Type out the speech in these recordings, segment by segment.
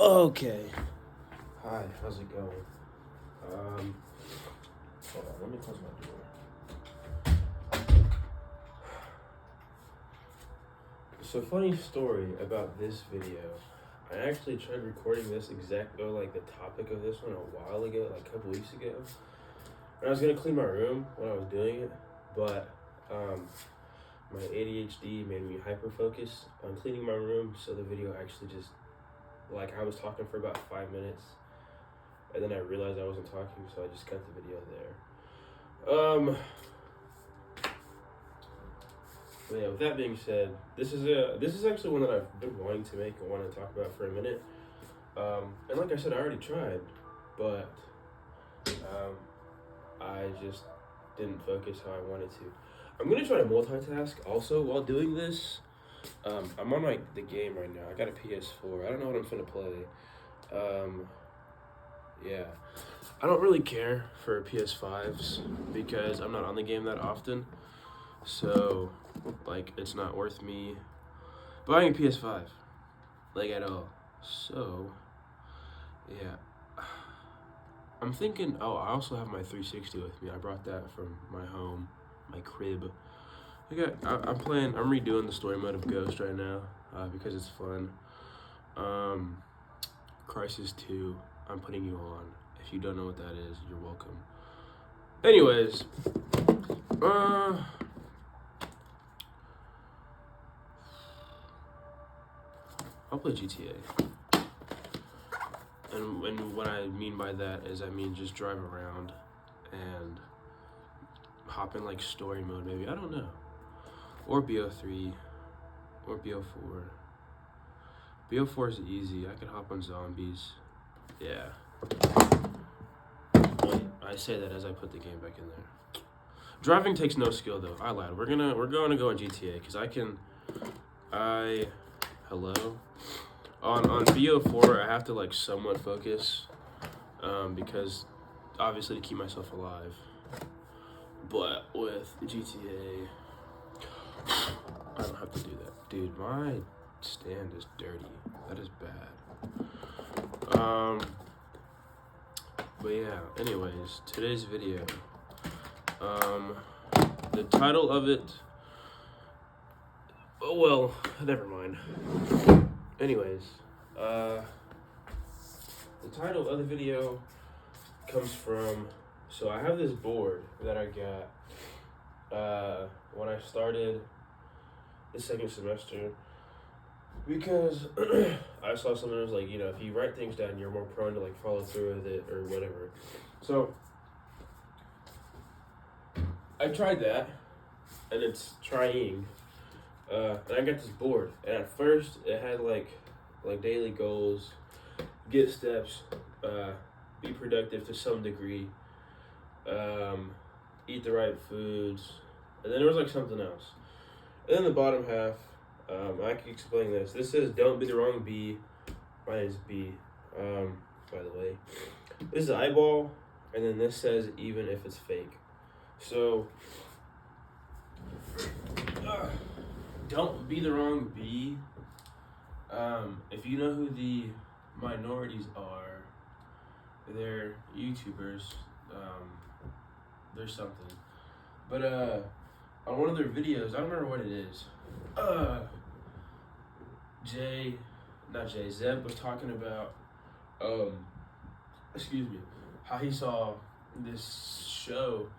Okay. Hi, how's it going? Hold on, let me close my door. So, funny story about this video. I actually tried recording this like the topic of this one a while ago, like a couple weeks ago. And I was gonna clean my room when I was doing it, but my ADHD made me hyper focus on cleaning my room, so the video actually just I was talking for about 5 minutes, and then I realized I wasn't talking, so I just cut the video there. But yeah, with that being said, this is actually one that I've been wanting to make and want to talk about for a minute. And like I said, I already tried, but I just didn't focus how I wanted to. I'm gonna try to multitask also while doing this. I'm on the game right now. I got a PS4. I don't know what I'm gonna play. Yeah, I don't really care for PS5s because I'm not on the game that often. So, it's not worth me buying a PS5, at all. So, yeah. I'm thinking, I also have my 360 with me. I brought that from my home, my crib. I'm redoing the story mode of Ghost right now, because it's fun. Crisis 2, I'm putting you on. If you don't know what that is, you're welcome. Anyways, I'll play GTA. And what I mean by that is just drive around and hop in story mode maybe. I don't know. Or BO3 or BO4. BO4 is easy. I can hop on zombies. Yeah. I say that as I put the game back in there. Driving takes no skill though. I lied. We're going to go on GTA because hello. On BO4, I have to somewhat focus, because obviously to keep myself alive. But with GTA, I don't have to do that. Dude, my stand is dirty. That is bad. But yeah. Anyways, today's video. The title of it. Oh well, never mind. Anyways, the title of the video comes from, so I have this board that I got when I started the second semester, because I saw something that was if you write things down, you're more prone to follow through with it or whatever. So I tried that, and it's trying. And I got this board, and at first it had daily goals, get steps, be productive to some degree, eat the right foods, and then there was something else. And then the bottom half, I can explain this. This says don't be the wrong bee. Mine is B, by the way. This is eyeball, and then this says even if it's fake. So, don't be the wrong bee. If you know who the minorities are, they're YouTubers. There's something. But on one of their videos, I don't remember what it is. Zeb was talking about, how he saw this show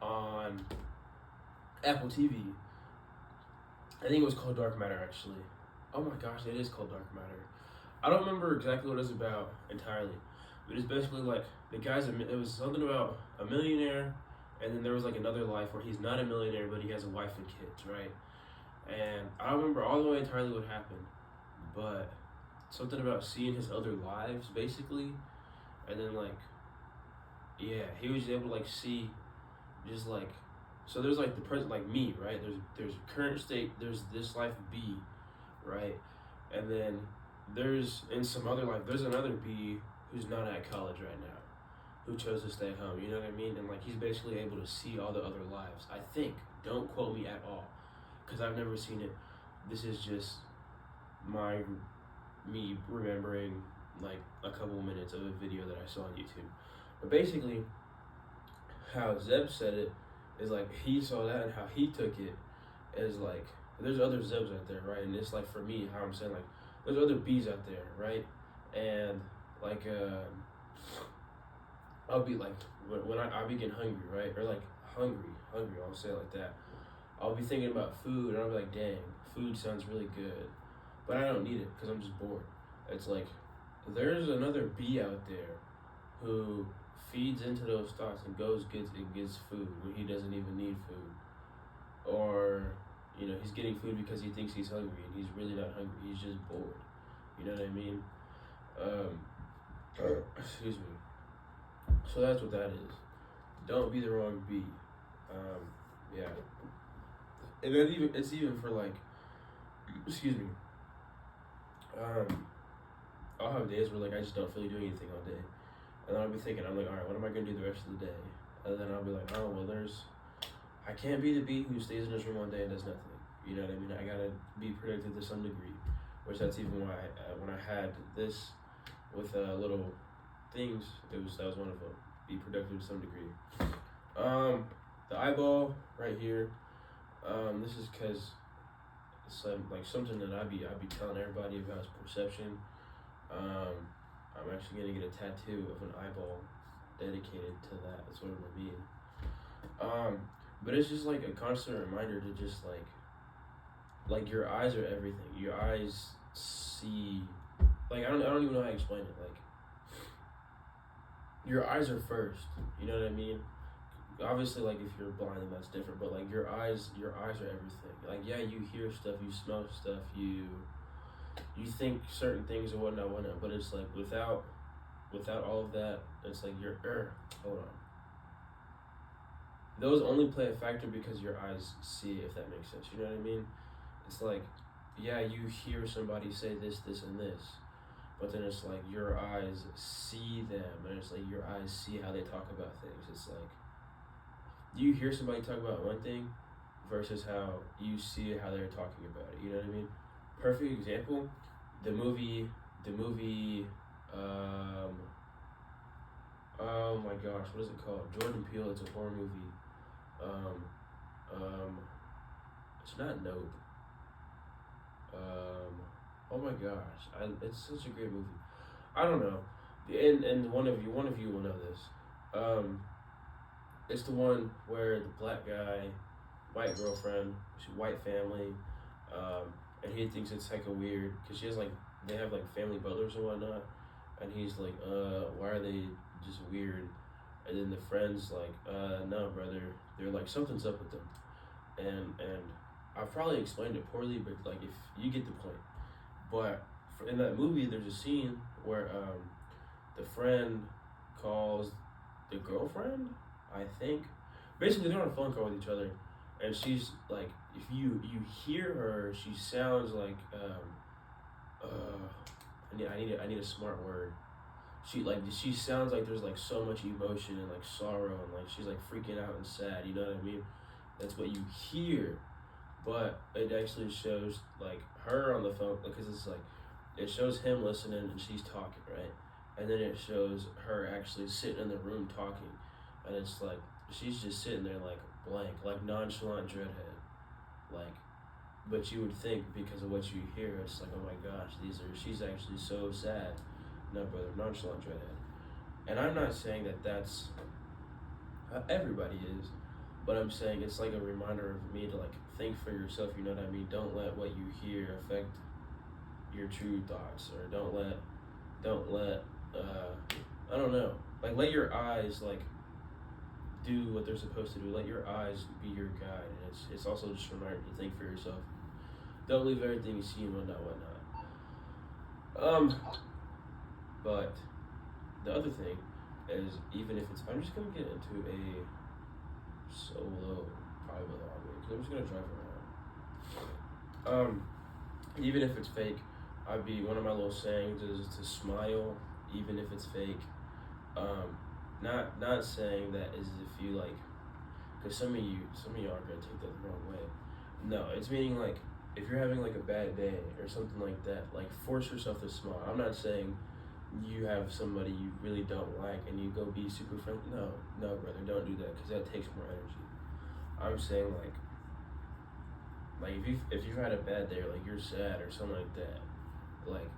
on Apple TV. I think it was called Dark Matter, actually. Oh my gosh, it is called Dark Matter. I don't remember exactly what it was about entirely, but it's basically it was something about a millionaire, and then there was another life where he's not a millionaire, but he has a wife and kids, right? And I don't remember all the way entirely what happened, but something about seeing his other lives, basically, and then he was able to see just so there's the present, me, right? There's current state, there's this life B, right? And then there's in some other life, there's another B who's not at college right now, who chose to stay home, you know what I mean? And he's basically able to see all the other lives. I think, don't quote me at all, because I've never seen it. This is just me remembering like a couple minutes of a video that I saw on YouTube. But basically, how Zeb said it is like he saw that and how he took it is like there's other Zebs out there, right? And it's like for me, how I'm saying like there's other bees out there, right? And like I'll be like when I be getting hungry, right? Or like hungry, I'll say it like that. I'll be thinking about food and I'll be like, dang, food sounds really good, but I don't need it because I'm just bored. It's like there's another bee out there who feeds into those thoughts and gets food when he doesn't even need food, or he's getting food because he thinks he's hungry and he's really not hungry. He's just bored. You know what I mean? Excuse me. So that's what that is. Don't be the wrong bee. Yeah. And then it's even for like, excuse me. I'll have days where like I just don't feel like doing anything all day, and then I'll be thinking, I'm like, all right, what am I gonna do the rest of the day? And then I'll be like, oh well, I can't be the bee who stays in this room all day and does nothing. You know what I mean? I gotta be productive to some degree, which that's even why when I had this with little things, that was one of them. Be productive to some degree. The eyeball right here. This is because it's like something that I be telling everybody about is perception. I'm actually gonna get a tattoo of an eyeball dedicated to that. That's what it mean. But it's just like a constant reminder to just like your eyes are everything. Your eyes see, like I don't even know how to explain it. Like your eyes are first. You know what I mean? Obviously, like if you're blind, then that's different. But like your eyes are everything. Like yeah, you hear stuff, you smell stuff, you think certain things and whatnot. But it's like without all of that, it's like hold on. Those only play a factor because your eyes see it, if that makes sense. You know what I mean? It's like, yeah, you hear somebody say this, and this, but then it's like your eyes see them, and it's like your eyes see how they talk about things. It's like you hear somebody talk about one thing versus how you see how they're talking about it. You know what I mean? Perfect example, the movie, oh my gosh, what is it called? Jordan Peele, it's a horror movie. It's not Nope. Oh my gosh, it's such a great movie. I don't know, and one of you will know this. It's the one where the black guy, white girlfriend, white family, and he thinks it's hecka weird because they have like family butlers and whatnot, and he's like, why are they just weird? And then the friend's like, no, brother, they're like something's up with them, and I've probably explained it poorly, but like if you get the point. But in that movie, there's a scene where the friend calls the girlfriend, I think. Basically, they're on a phone call with each other, and she's like, if you hear her, she sounds like I need a smart word. She sounds like there's like so much emotion and like sorrow and like she's like freaking out and sad. You know what I mean? That's what you hear, but it actually shows like her on the phone because it's like it shows him listening and she's talking, right? And then it shows her actually sitting in the room talking, and it's like she's just sitting there like blank, like nonchalant dreadhead, like. But you would think because of what you hear, it's like, oh my gosh, she's actually so sad. No, brother, nonchalant dreadhead. And I'm not saying that that's how everybody is, but I'm saying it's like a reminder of me to like think for yourself. You know what I mean? Don't let what you hear affect your true thoughts, or don't let I don't know. Like let your eyes like do what they're supposed to do. Let your eyes be your guide, and it's also just a reminder to think for yourself. Don't leave everything you see and whatnot. But the other thing is, even if it's, I'm just gonna get into a solo private lobby because I'm just gonna drive around. Even if it's fake, one of my little sayings is to smile, even if it's fake. Not saying that as if you like, because some of y'all are gonna take that the wrong way. No, it's meaning like if you're having like a bad day or something like that, like force yourself to smile. I'm not saying you have somebody you really don't like and you go be super friendly. No, no, brother, don't do that because that takes more energy. I'm saying like if you've had a bad day or like you're sad or something like that, like,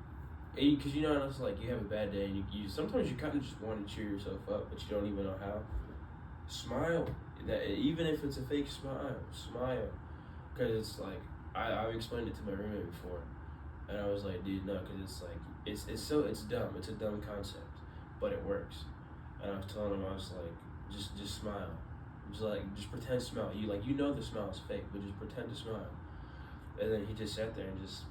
because you know it's like you have a bad day and you sometimes you kind of just want to cheer yourself up, but you don't even know how. Smile. That even if it's a fake smile, smile, because it's like I've explained it to my roommate before, and I was like, dude, no, because it's like it's dumb. It's a dumb concept, but it works. And I was telling him, I was like, just smile, just pretend to smile. You know the smile is fake, but just pretend to smile. And then he just sat there and just,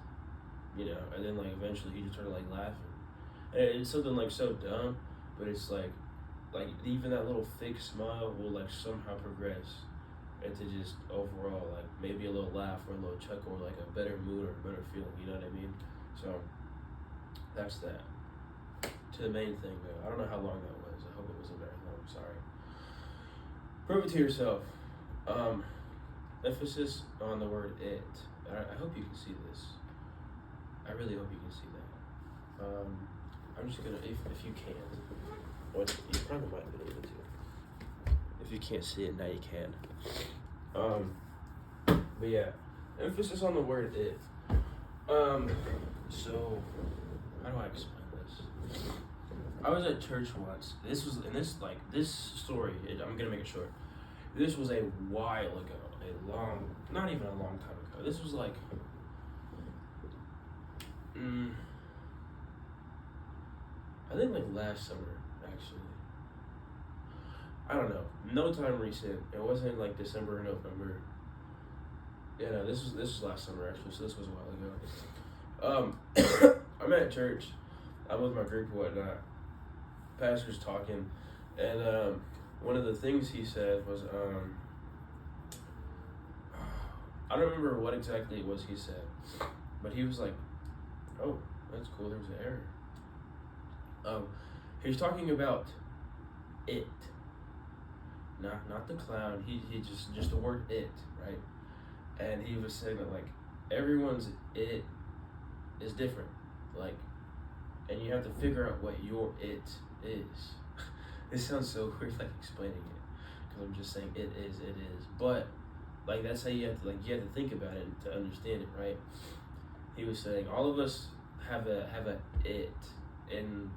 and then like eventually he just started like laughing, and it's something like so dumb, but it's like even that little fake smile will like somehow progress into just overall like maybe a little laugh or a little chuckle or like a better mood or a better feeling. You know what I mean? So that's that. To the main thing though, I don't know how long that was. I hope it wasn't very long. Sorry. Prove it to yourself. Emphasis on the word it. I hope you can see this. I really hope you can see that. I'm just gonna, if you can, what you probably might be able to. If you can't see it now, you can. But yeah, emphasis on the word it. So how do I explain this? I was at church once. This story. I'm gonna make it short. This was a while ago, not even a long time ago. This was like, I think like last summer, actually. I don't know. No time recent. It wasn't like December or November. Yeah, no, this was last summer actually, so this was a while ago. I'm at church. I'm with my group and whatnot. Pastor's talking, and one of the things he said was, I don't remember what exactly it was he said, but he was like, "Oh, that's cool. There's an error." He was talking about it, not the clown. He just the word it, right? And he was saying that like everyone's it is different, like, and you have to figure out what your it is. It sounds so weird, like explaining it, because I'm just saying it is, but like that's how you have to think about it to understand it, right? He was saying all of us have a it in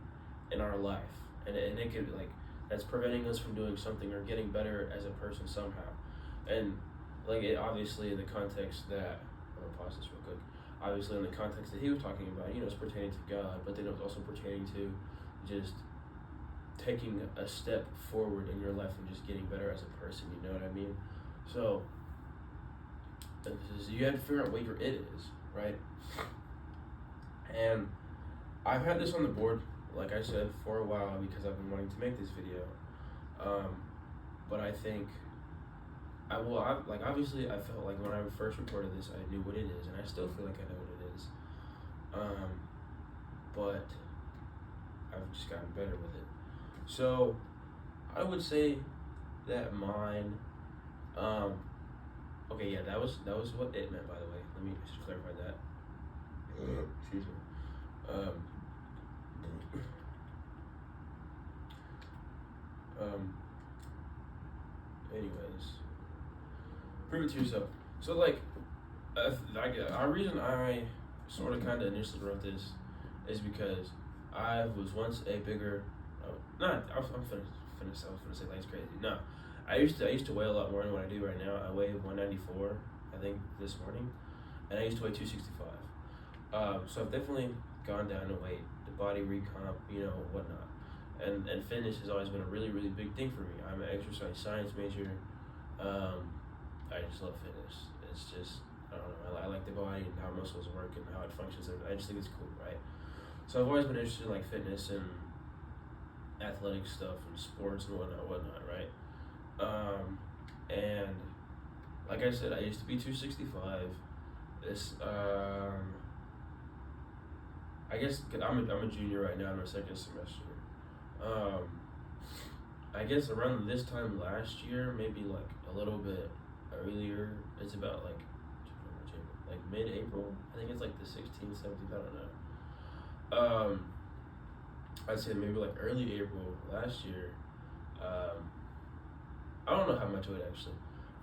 our life, and it could like that's preventing us from doing something or getting better as a person somehow, and like it obviously in the context that I'm gonna pause this real quick. Obviously in the context that he was talking about, it's pertaining to God, but then it was also pertaining to just taking a step forward in your life and just getting better as a person. You know what I mean? So you have to figure out what your it is, right? And I've had this on the board, like I said, for a while because I've been wanting to make this video. But I think obviously I felt like when I first recorded this, I knew what it is, and I still feel like I know what it is. But I've just gotten better with it. So I would say that mine, okay, yeah, that was what it meant, by the way. Let me just clarify that. Excuse me. Anyways, prove it to yourself. So like, our reason I sort of kind of initially wrote this is because I was once a bigger, I was finna say like it's crazy. No, I used to weigh a lot more than what I do right now. I weigh 194, I think, this morning, and I used to weigh 265. So I've definitely gone down in weight, the body recomp, whatnot. And fitness has always been a really, really big thing for me. I'm an exercise science major. I just love fitness. It's just, I don't know, I like the body and how muscles work and how it functions. I just think it's cool, right? So I've always been interested in like fitness and athletic stuff and sports and whatnot, right? And like I said, I used to be 265. I guess I'm a junior right now in my second semester. I guess around this time last year, maybe like a little bit earlier, it's about like mid-April. I think it's like the 16th, 17th, I don't know. I'd say maybe like early April last year. Um, I don't know how much weight actually.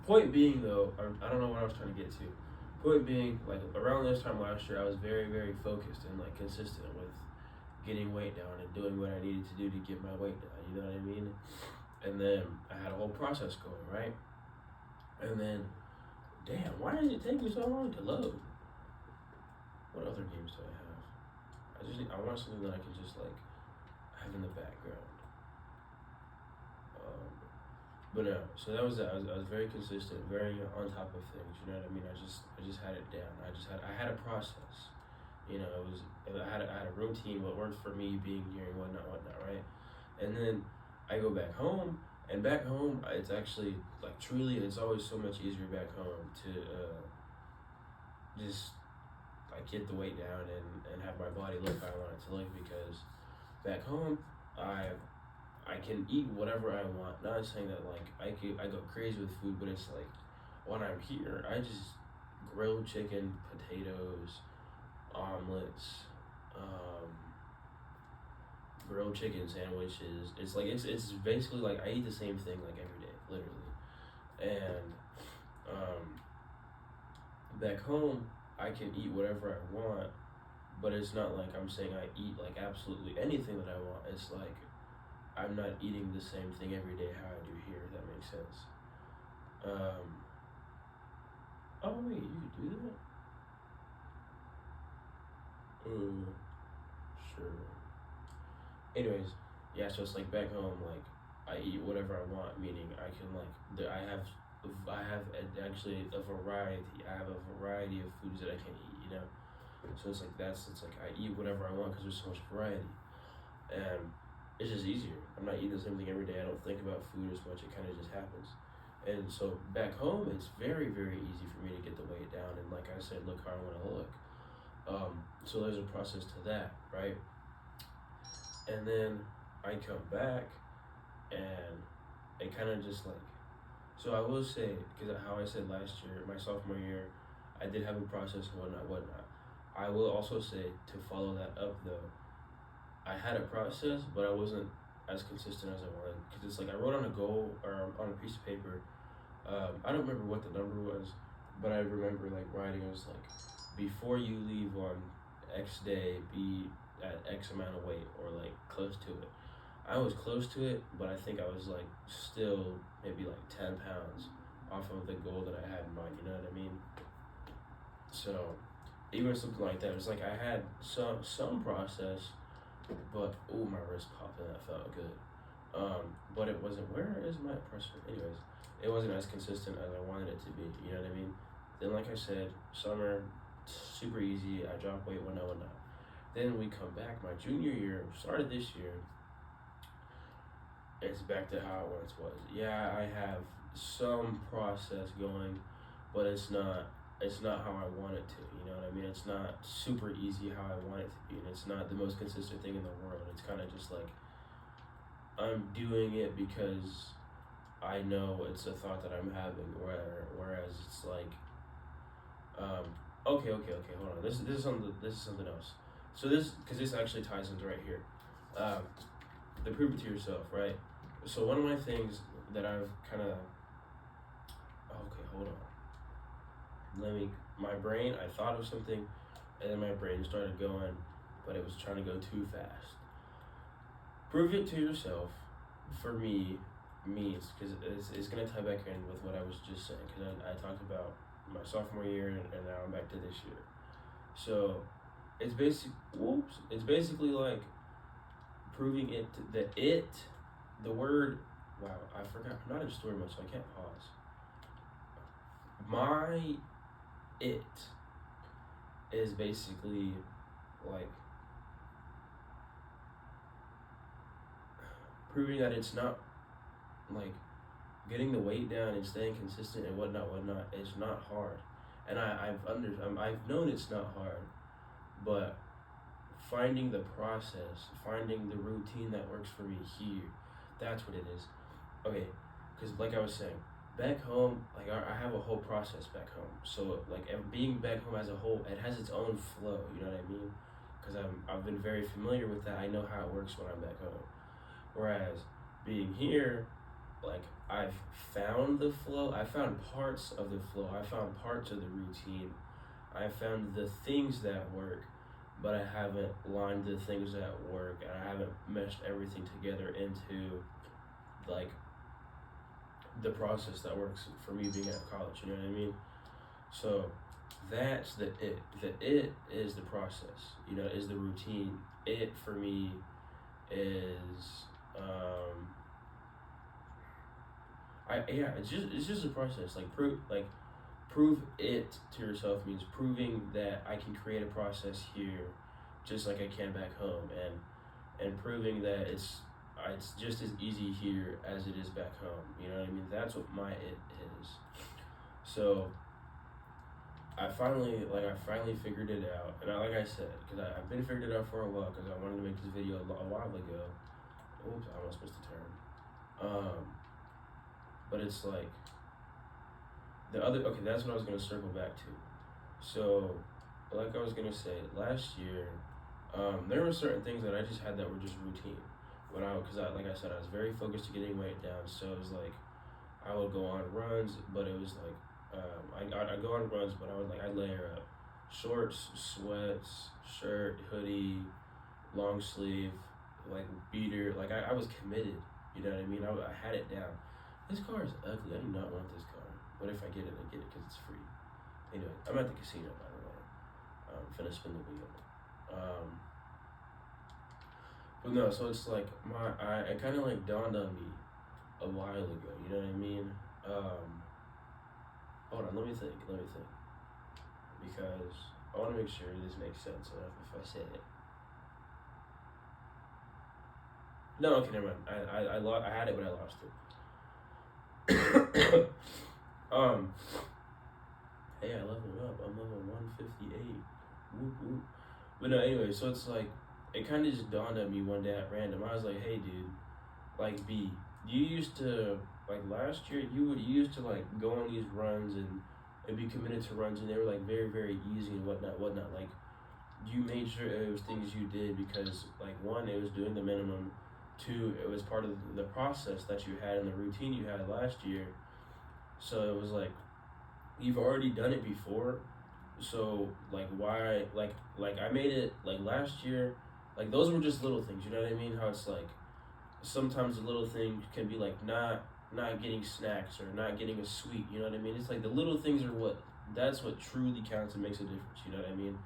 Point being though, I don't know what I was trying to get to. Point being, like around this time last year, I was very, very focused and like consistent with getting weight down and doing what I needed to do to get my weight down. You know what I mean? And then I had a whole process going, right? And then, damn, why did it take me so long to load? What other games do I have? I want something that I can just like have in the background. But no, so that was it. I was very consistent, very on top of things. You know what I mean? I just had it down. I had a process. You know, I had a routine. What worked for me, being here and whatnot, right? And then I go back home, and back home, it's actually like truly, it's always so much easier back home to just like get the weight down and have my body look how I want it to look, because back home, I can eat whatever I want. Not saying that like I go crazy with food, but it's like when I'm here, I just grilled chicken, potatoes, omelets, grilled chicken sandwiches. It's like it's basically like I eat the same thing like every day, literally. And back home, I can eat whatever I want, but it's not like I'm saying I eat like absolutely anything that I want. It's like I'm not eating the same thing every day how I do here, if that makes sense. Oh wait, you could do that? Sure. Anyways, yeah, so it's like back home, like I eat whatever I want, meaning I can like, actually a variety. I have a variety of foods that I can eat, you know? So it's like it's like I eat whatever I want because there's so much variety. And it's just easier. I'm not eating the same thing every day. I don't think about food as much. It kind of just happens. And so back home, it's very, very easy for me to get the weight down. And like I said, look how I want to look. So there's a process to that, right? And then I come back and it kind of just like, so I will say, because how I said last year, my sophomore year, I did have a process and whatnot. I will also say, to follow that up though, I had a process, but I wasn't as consistent as I wanted. Because it's like I wrote on a goal or on a piece of paper. I don't remember what the number was, but I remember like writing. I was like, before you leave on X day, be at X amount of weight or like close to it. I was close to it, but I think I was like still maybe like 10 pounds off of the goal that I had in mind. You know what I mean? So even something like that, it was like I had some process. But oh, my wrist popped and that felt good. But it wasn't. Where is my pressure? Anyways, it wasn't as consistent as I wanted it to be. You know what I mean? Then, like I said, summer, super easy. I dropped weight, whatnot. Then we come back. My junior year started this year. It's back to how it once was. Yeah, I have some process going, but it's not how I want it to. You know what I mean? It's not super easy how I want it to be, and it's not the most consistent thing in the world. It's kind of just like I'm doing it because I know it's a thought that I'm having, whereas it's like, okay, hold on. This is something else. So because this actually ties into right here, the prove it to yourself, right? So one of my things that I've kind of, okay, hold on. My brain, I thought of something, and then my brain started going, but it was trying to go too fast. Prove it to yourself, for me, means, because it's going to tie back in with what I was just saying, because I talked about my sophomore year, and now I'm back to this year. So, it's basically like proving it, the word, wow, I forgot, I'm not in story mode, so I can't pause. It is basically like proving that it's not like getting the weight down and staying consistent and whatnot. It's not hard, and I've known it's not hard, but finding the process, finding the routine that works for me here, that's what it is. Okay, because like I was saying, back home, like I have a whole process back home. So like being back home as a whole, it has its own flow. You know what I mean? because I've been very familiar with that. I know how it works when I'm back home. Whereas being here, like I've found the flow. I found parts of the flow. I found parts of the routine. I found the things that work, but I haven't lined the things that work, and I haven't meshed everything together into like the process that works for me being at college. You know what I mean? So that's the it. The it is the process. You know, is the routine. It for me is it's just a process. Prove it to yourself means proving that I can create a process here, just like I can back home, and proving that it's just as easy here as it is back home. You know what I mean? That's what my it is. So I finally figured it out, and like I said, because I've been figured it out for a while, because I wanted to make this video a while ago. Oops, I was supposed to turn. But it's like that's what I was gonna circle back to. So, like I was gonna say, last year, there were certain things that I just had that were just routine. Like I said, I was very focused to getting weight down. So it was like, I would go on runs, but it was like, I'd go on runs, but I'd layer up shorts, sweats, shirt, hoodie, long sleeve, like beater. Like I was committed. You know what I mean? I had it down. This car is ugly. I do not want this car. But if I get it, I get it because it's free. Anyway, I'm at the casino, by the way. Finna spin the wheel. But no, so it's like it kind of like dawned on me a while ago. You know what I mean? Hold on, let me think. Because I want to make sure this makes sense if I say it. No, okay, never mind. I had it, but I lost it. Hey, I leveled up. I'm level 158. Whoop whoop. But no, anyway, so it's like it kind of just dawned on me one day at random. I was like, hey, dude, like B, you used to like last year you used to like go on these runs and be committed to runs, and they were like very very easy and whatnot. Like you made sure it was things you did because like one, it was doing the minimum. Two, it was part of the process that you had and the routine you had last year. So it was like, you've already done it before. So like why like I made it like last year, like those were just little things, you know what I mean? How it's like sometimes a little thing can be like not getting snacks or not getting a sweet, you know what I mean? It's like the little things are that's what truly counts and makes a difference, you know what I mean?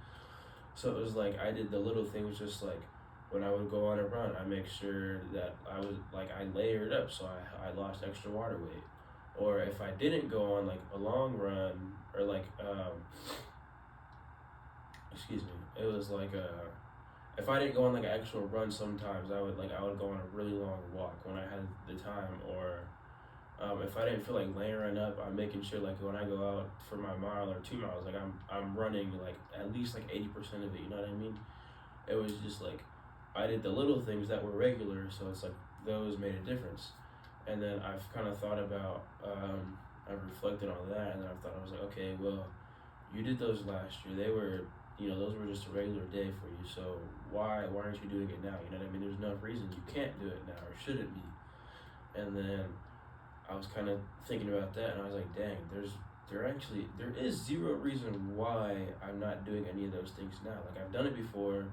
So it was like I did the little things, just like when I would go on a run, I make sure that I layered up so I lost extra water weight. Or if I didn't go on like a long run or like it was like if I didn't go on like an actual run, sometimes I would go on a really long walk when I had the time. Or if I didn't feel like layering up, I'm making sure like when I go out for my mile or 2 miles, like I'm running like at least like 80% of it, you know what I mean? It was just like I did the little things that were regular, so it's like those made a difference. And then I've kind of thought about, I've reflected on that, and then I was like, okay, well, you did those last year. They were, those were just a regular day for you. So why aren't you doing it now? You know what I mean? There's no reason you can't do it now or shouldn't be. And then I was kind of thinking about that, and I was like, dang, there is zero reason why I'm not doing any of those things now. Like I've done it before.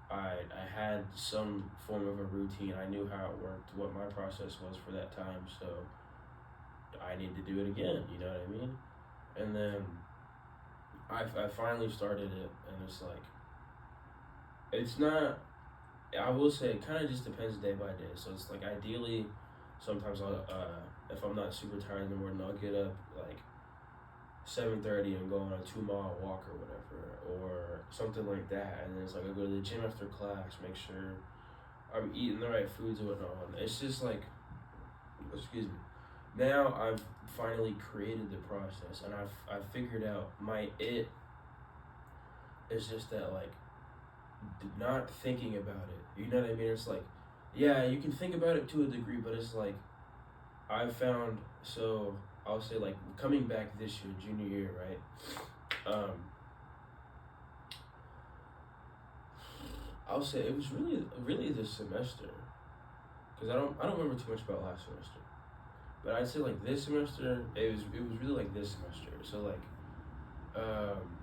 I had some form of a routine. I knew how it worked, what my process was for that time, so I need to do it again, you know what I mean? And then I finally started it, and it's like, it's not, I will say it kind of just depends day by day. So it's like ideally, sometimes if I'm not super tired in the morning, I'll get up like 7:30 and go on a 2-mile walk or whatever, or something like that. And then it's like I go to the gym after class, make sure I'm eating the right foods and whatnot. It's just like, excuse me. Now I've finally created the process, and I've figured out my it is just that like not thinking about it. You know what I mean? It's like, yeah, you can think about it to a degree, but it's like I've found, so I'll say like coming back this year, junior year, right? I'll say it was really this semester, because I don't remember too much about last semester, but I'd say like this semester it was really like this semester. So like, um,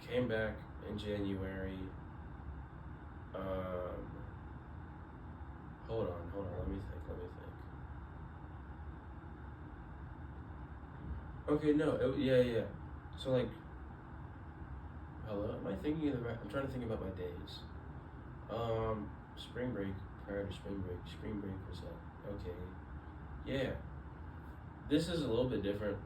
came back in January. Um, hold on. Let me think. Okay, no, yeah. So like, hello. Am I thinking of the right? I'm trying to think about my days. Spring break. Prior to spring break. Spring break was that? Okay. Yeah. This is a little bit different.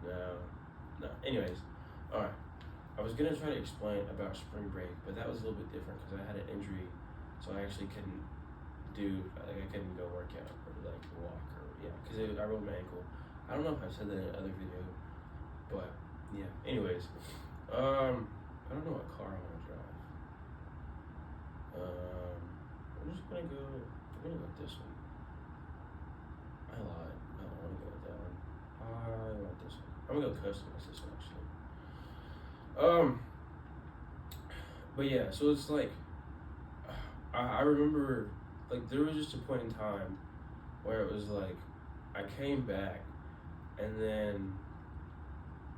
No. No. Anyways, all right. I was gonna try to explain about spring break, but that was a little bit different because I had an injury, so I actually couldn't I couldn't go work out or like walk or yeah, because I rolled my ankle. I don't know if I said that in another video, but yeah. Anyways, I don't know what car I want to drive. I'm just gonna go. I'm gonna go with this one. I lied. I don't want to go with that one. I want this one. I'm gonna go customize this one actually. But yeah, so it's like I remember like there was just a point in time where it was like I came back and then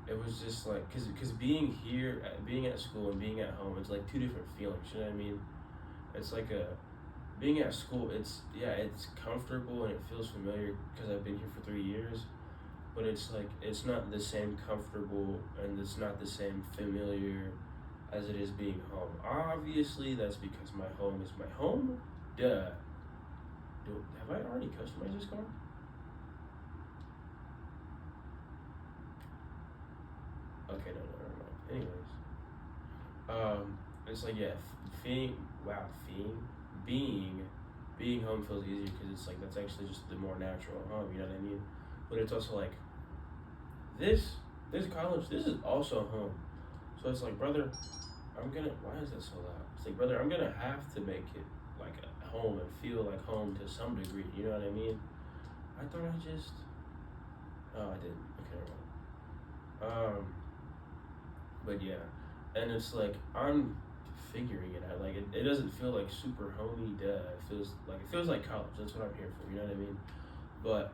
it was just like because being here being at school and being at home, it's like two different feelings, you know what I mean? It's like a being at school, it's comfortable and it feels familiar because I've been here for 3 years, but it's like it's not the same comfortable and it's not the same familiar as it is being home. Obviously that's because my home is my home. Duh. Have I already customized this car? Okay, no, never mind. Anyways, it's like yeah, being wow, being home feels easier because it's like that's actually just the more natural home. You know what I mean? But it's also like this college. This is also home. So it's like, brother, why is that so loud? It's like, brother, I'm gonna have to make it like a home and feel like home to some degree. You know what I mean? I thought I just. Oh, I didn't. Okay, never mind. But yeah, and it's like I'm figuring it out. Like it doesn't feel like super homey. It feels like college. That's what I'm here for. You know what I mean? But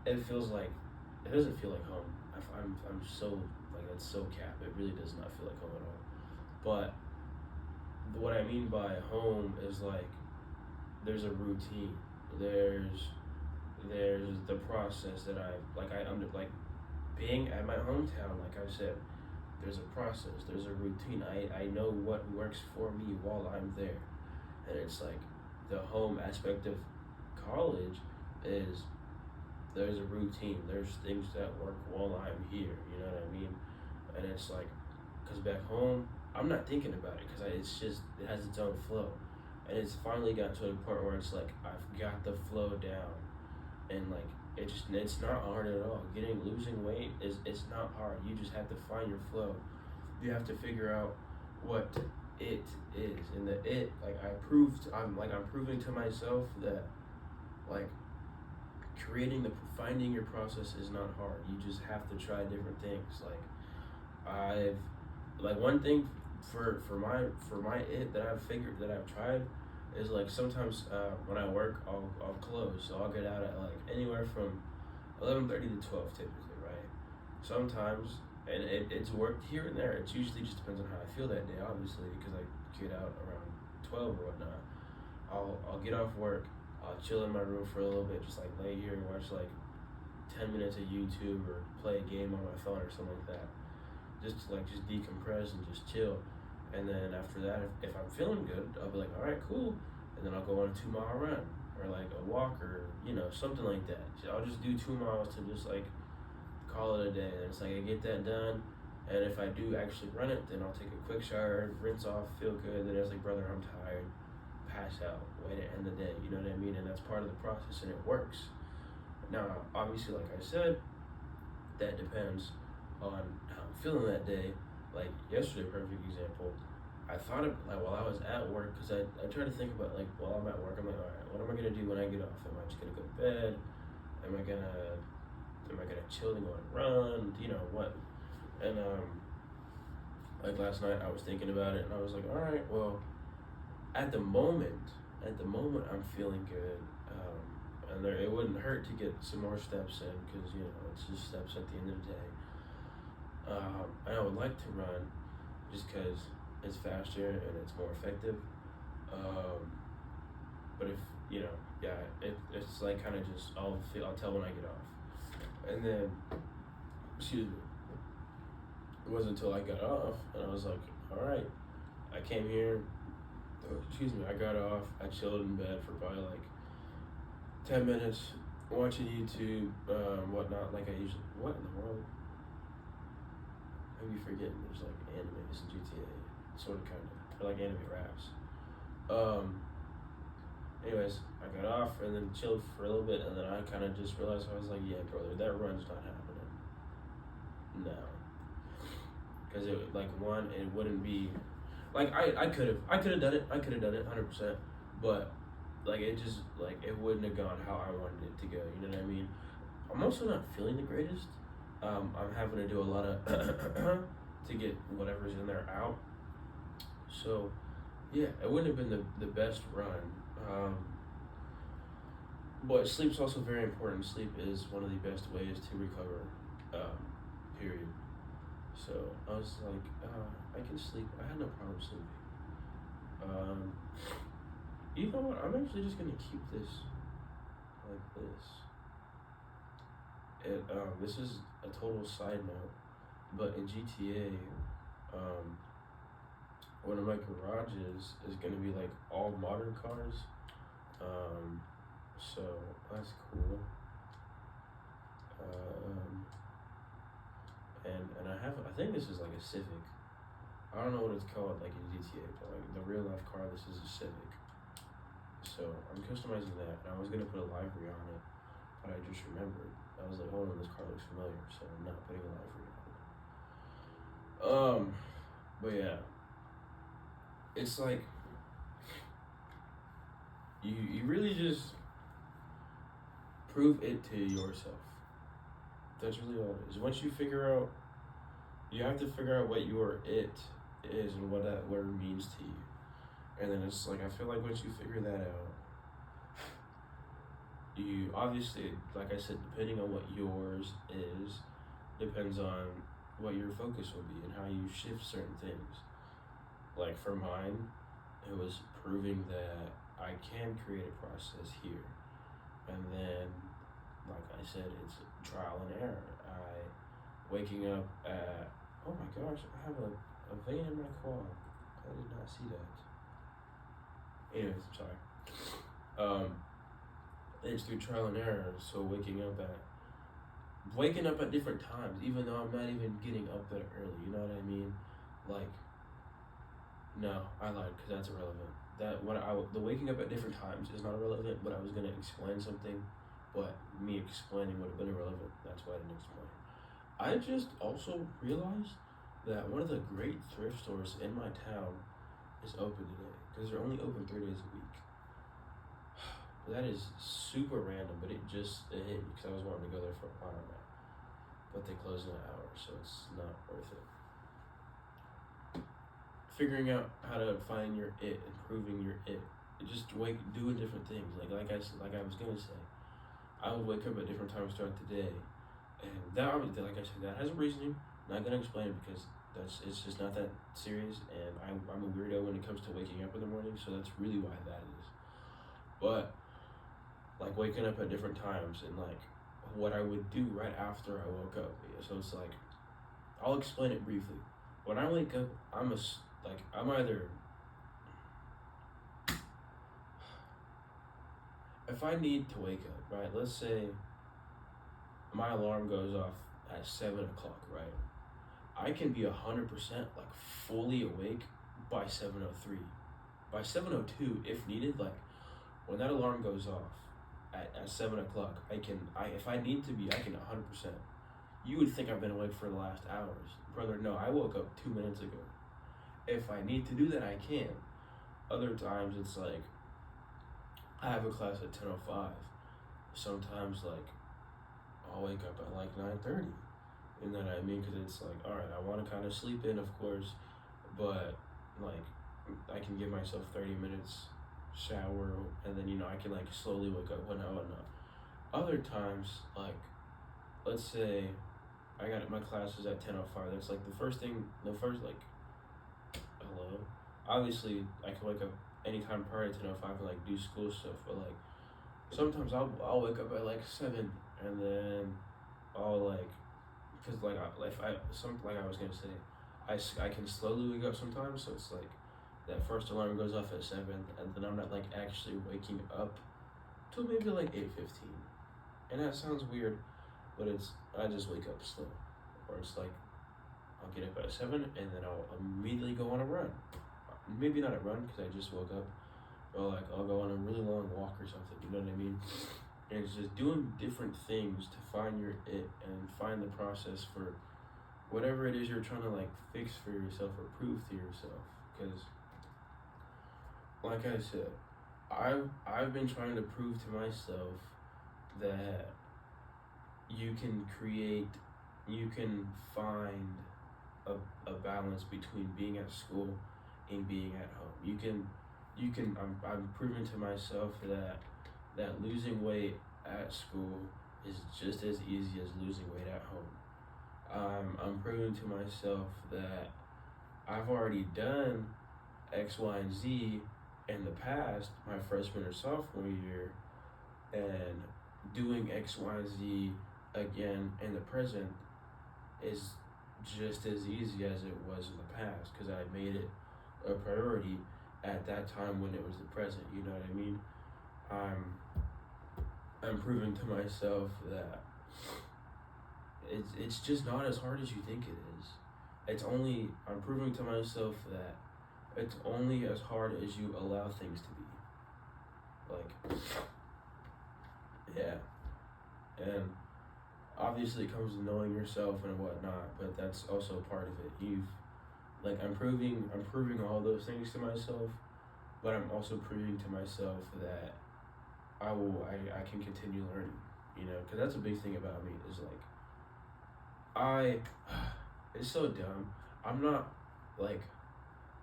it doesn't feel like home. I'm so like that's so cap. It really does not feel like home at all. But what I mean by home is like there's a routine. There's the process that I under like being at my hometown. Like I said, there's a process. There's a routine. I know what works for me while I'm there, and it's like the home aspect of college is there's a routine. There's things that work while I'm here. You know what I mean? And it's like, cause back home, I'm not thinking about it because it's just it has its own flow, and it's finally got to a point where it's like I've got the flow down, and like it's not hard at all. Losing weight is it's not hard. You just have to find your flow. You have to figure out what it is, and I'm proving to myself that like finding your process is not hard. You just have to try different things. I've like one thing for my it that I've tried is like sometimes when I work I'll close, so I'll get out at like anywhere from 11:30 to 12 typically, right? Sometimes and it's worked here and there. It usually just depends on how I feel that day, obviously, because I get out around 12 or whatnot. I'll get off work. I'll chill in my room for a little bit, just like lay here and watch like 10 minutes of YouTube or play a game on my phone or something like that. Just to just decompress and just chill. And then after that, if I'm feeling good, I'll be like, all right, cool. And then I'll go on a 2 mile run or like a walk or, something like that. So I'll just do 2 miles to just like call it a day. And it's like I get that done. And if I do actually run it, then I'll take a quick shower, rinse off, feel good. Then it's like, brother, I'm tired. Pass out, way to end the day. You know what I mean? And that's part of the process, and it works. Now, obviously, like I said, that depends on how I'm feeling that day. Like yesterday, perfect example. I thought of like while I was at work, because I try to think about like while I'm at work, I'm like, all right, what am I gonna do when I get off? Am I just gonna go to bed? Am I gonna am I gonna chill and go and run? You know what? And like last night, I was thinking about it, and I was like, all right, well, at the moment, I'm feeling good. And it wouldn't hurt to get some more steps in because it's just steps at the end of the day. And I would like to run just because it's faster and it's more effective. But if it's like kind of just I'll tell when I get off, and then excuse me, it wasn't until I got off and I was like, all right, I came here. I got off. I chilled in bed for probably like 10 minutes, watching YouTube, whatnot, like I usually. What in the world? Maybe forgetting there's like animes in GTA, sort of, kind of, or like anime raps. Anyways, I got off and then chilled for a little bit, and then I kind of just realized, I was like, yeah, brother, that run's not happening. No. Because it wouldn't be, like, I could have done it, 100%, but, like, it just, like, it wouldn't have gone how I wanted it to go, you know what I mean? I'm also not feeling the greatest. I'm having to do a lot of to get whatever's in there out. So, yeah, it wouldn't have been the best run. But sleep's also very important. Sleep is one of the best ways to recover, period. So I was like, I can sleep. I had no problem sleeping. You know what? I'm actually just gonna keep this like this. This is a total side note, but in GTA, one of my garages is gonna be like all modern cars. So that's cool. And I think this is like a Civic. I don't know what it's called like in GTA, but like the real life car, this is a Civic. So I'm customizing that, and I was gonna put a livery on it, but I just remembered. I was like, hold on, this car looks familiar, so I'm not putting a livery on it. But yeah, it's like you really just prove it to yourself. That's really all it is. Once you figure out, you have to figure out what your it is and what that word means to you. And then it's like, I feel like once you figure that out, you obviously, like I said, depending on what yours is, depends on what your focus will be and how you shift certain things. Like for mine, it was proving that I can create a process here. And then, like I said, it's trial and error. Waking up at, oh my gosh, I have a vein in my quad. I did not see that. Anyways, I'm sorry. It's through trial and error. So waking up at different times, even though I'm not even getting up that early. You know what I mean? Like, no, I lied because that's irrelevant. The waking up at different times is not irrelevant, but I was gonna explain something, but me explaining would have been irrelevant. That's why I didn't explain. I just also realized that one of the great thrift stores in my town is open today because they're only open 3 days a week. That is super random, but it hit me because I was wanting to go there for a while now. But they close in an hour, so it's not worth it. Figuring out how to find your it, improving your it, just doing different things. Like I was gonna say, I would wake up at different times throughout the day, and that, like I said, that has a reasoning. I'm not gonna explain it because it's just not that serious, and I'm a weirdo when it comes to waking up in the morning, so that's really why that is. But like waking up at different times and like what I would do right after I woke up. So it's like, I'll explain it briefly. When I wake up, I'm either, if I need to wake up, right, let's say my alarm goes off at 7 o'clock, right? I can be 100% like fully awake by 7:03. By 7:02, if needed, like when that alarm goes off at 7 o'clock, if I need to be, I can 100%. You would think I've been awake for the last hours. Brother, no, I woke up 2 minutes ago. If I need to do that, I can. Other times it's like, I have a class at 10:05. Sometimes like, I'll wake up at like 9:30. You know what I mean? Because it's like, all right, I want to kind of sleep in, of course, but like I can give myself 30 minutes shower, and then I can like slowly wake up when I want to. Other times, like let's say I got my classes at 10:05. That's like the first thing, the first like hello. Obviously, I can wake up anytime prior to 10:05 and like do school stuff, but like sometimes I'll wake up at like 7, and then I'll like, cause like if I some like I was gonna say, I can slowly wake up sometimes, so it's like that first alarm goes off at 7, and then I'm not like actually waking up till maybe like 8:15, and that sounds weird, but it's I just wake up slow, or it's like I'll get up at 7, and then I'll immediately go on a run. Maybe not a run because I just woke up, or like I'll go on a really long walk or something. You know what I mean? And it's just doing different things to find your it and find the process for whatever it is you're trying to like fix for yourself or prove to yourself. Because, like I said, I've been trying to prove to myself that you can create, you can find a balance between being at school and being at home. I'm proving to myself that losing weight at school is just as easy as losing weight at home. I'm proving to myself that I've already done X, Y, and Z in the past, my freshman or sophomore year, and doing X, Y, and Z again in the present is just as easy as it was in the past because I made it a priority at that time when it was the present. You know what I mean? I'm proving to myself that it's just not as hard as you think it is. I'm proving to myself that it's only as hard as you allow things to be. Like, yeah. And obviously it comes to knowing yourself and whatnot, but that's also part of it. I'm proving all those things to myself, but I'm also proving to myself that I can continue learning, because that's a big thing about me is like, it's so dumb. I'm not, like,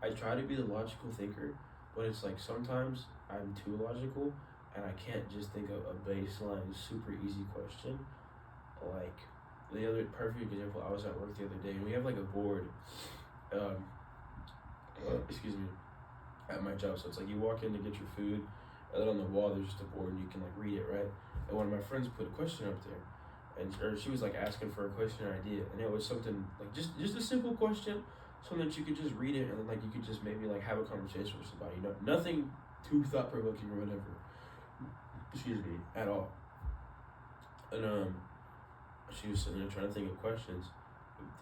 I try to be the logical thinker, but it's like sometimes I'm too logical and I can't just think of a baseline, super easy question. Like, the other perfect example, I was at work the other day and we have like a board, excuse me, at my job. So it's like you walk in to get your food, and then on the wall there's just a board and you can like read it, right? And one of my friends put a question up there, or she was like asking for a question or idea, and it was something like just a simple question, so that you could just read it and then like you could just maybe like have a conversation with somebody, nothing too thought provoking or whatever. Excuse me, at all. And she was sitting there trying to think of questions.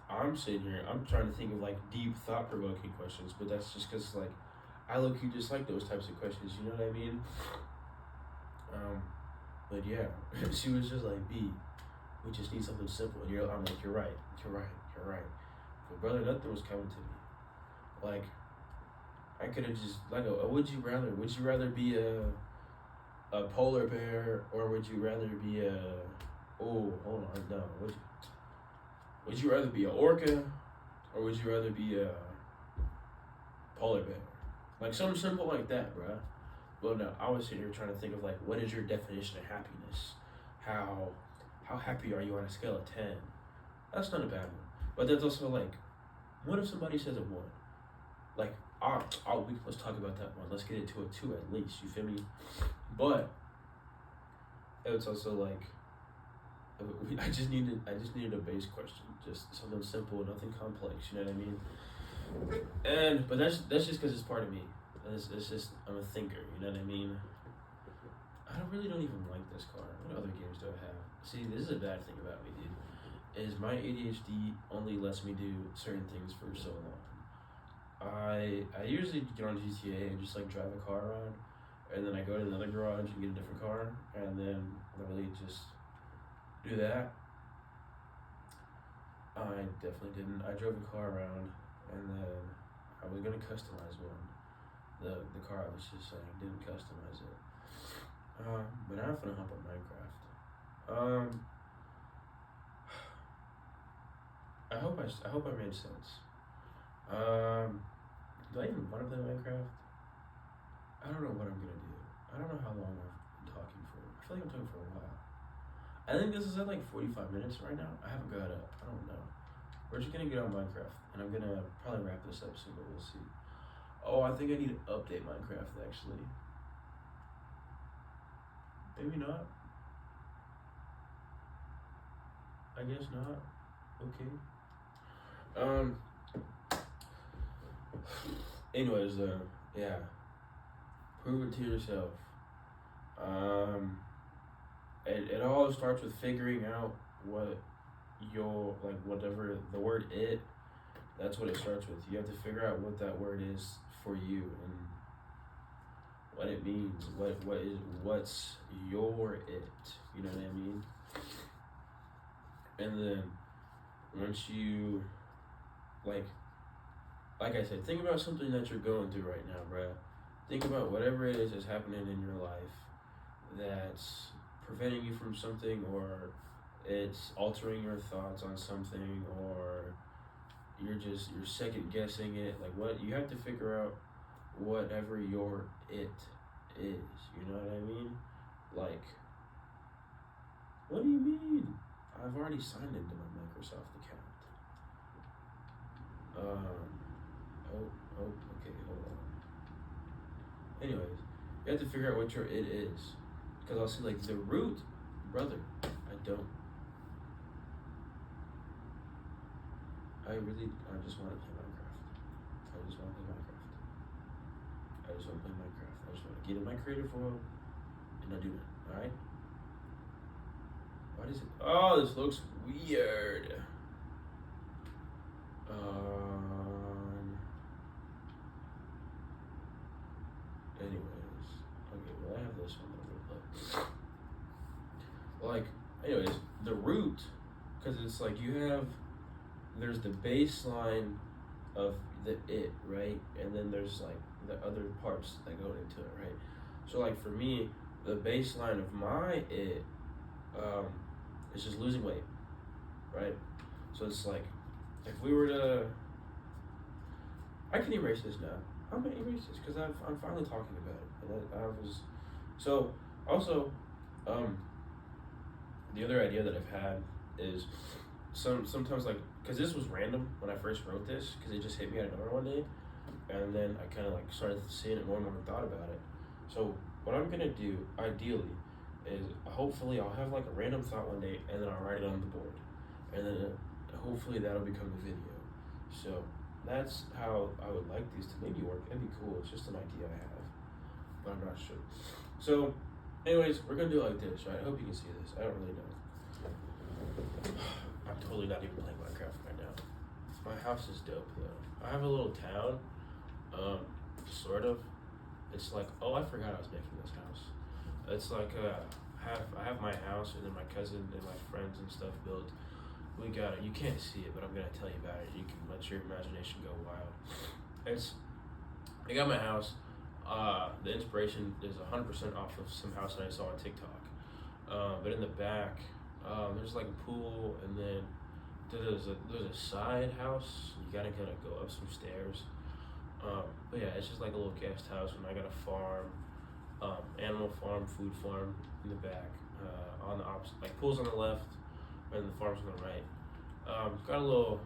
I'm sitting here, I'm trying to think of like deep thought provoking questions, but that's just because like I look, you just like those types of questions, you know what I mean? But yeah, she was just like, B, we just need something simple. And I'm like, you're right. But brother, nothing was coming to me. Like, I could have just, like, would you rather? Would you rather be a polar bear, or would you rather be hold on, no. Would you rather be an orca, or would you rather be a polar bear? Like, something simple like that, bruh. Well, no, I was sitting here trying to think of, like, what is your definition of happiness? How happy are you on a scale of 10? That's not a bad one. But that's also, like, what if somebody says a 1? Like, let's talk about that one. Let's get into a 2 at least, you feel me? But it's also, like, I just needed a base question. Just something simple, nothing complex, you know what I mean? But that's just because it's part of me. It's just, I'm a thinker, you know what I mean? I don't even like this car. What other games do I have? See, this is a bad thing about me, dude. Is my ADHD only lets me do certain things for so long. I usually get on GTA and just like drive a car around, and then I go to another garage and get a different car, and then literally just do that. I definitely didn't. I drove a car around, and then I was gonna customize one. The car I was just saying, didn't customize it. But now I'm gonna hop on Minecraft. I hope I made sense. Do I even want to play Minecraft? I don't know what I'm gonna do. I don't know how long I've been talking for. I feel like I'm talking for a while. I think this is at like 45 minutes right now. I haven't got up. I don't know. We're just gonna get on Minecraft, and I'm gonna probably wrap this up soon, but we'll see. Oh, I think I need to update Minecraft actually. Maybe not. I guess not. Okay. Um. Anyways, yeah. Prove it to yourself. Um. It all starts with figuring out what your like whatever the word it. That's what it starts with. You have to figure out what that word is for you and what it means. What's your it? You know what I mean? And then once you like I said, think about something that you're going through right now, bruh. Think about whatever it is that's happening in your life that's preventing you from something, or it's altering your thoughts on something, or you're second guessing it. Like, what you have to figure out whatever your it is. You know what I mean? Like, what do you mean? I've already signed into my Microsoft account. Okay, hold on. Anyways, you have to figure out what your it is. Because I'll see, like, the root, brother, I just want to play Minecraft. I just want to play Minecraft. I just want to play Minecraft. I just want to get in my creative world and I do that, alright? What is it? Oh, this looks weird. Anyways, okay, well, I have this one that I'm gonna play. Like, anyways, the root, because it's like there's the baseline of the it, right? And then there's like the other parts that go into it, right? So, like, for me, the baseline of my it is just losing weight, right? So it's like, if we were to, I can erase this now. I'm gonna erase this because I'm finally talking about it, and I was, so also, the other idea that I've had is sometimes, like, because this was random when I first wrote this, because it just hit me out of nowhere one day, and then I kind of like started seeing it more and more and thought about it. So what I'm gonna do ideally is hopefully I'll have like a random thought one day, and then I'll write it on the board, and then hopefully that'll become the video. So that's how I would like these to maybe work. That'd be cool. It's just an idea I have, but I'm not sure. So, anyways, we're gonna do it like this, right? I hope you can see this. I don't really know. I'm totally not even playing Minecraft right now. My house is dope though. I have a little town, sort of. It's like, oh, I forgot I was making this house. It's like I have my house, and then my cousin and my friends and stuff built. We got it. You can't see it, but I'm gonna tell you about it. You can let your imagination go wild. I got my house. The inspiration is 100% off of some house that I saw on TikTok. But in the back, there's like a pool, and then there's a side house. You gotta go up some stairs. But yeah, it's just like a little guest house, and I got a farm, animal farm, food farm in the back. On the opposite, like, pool's on the left, and the farm's on the right. Got a little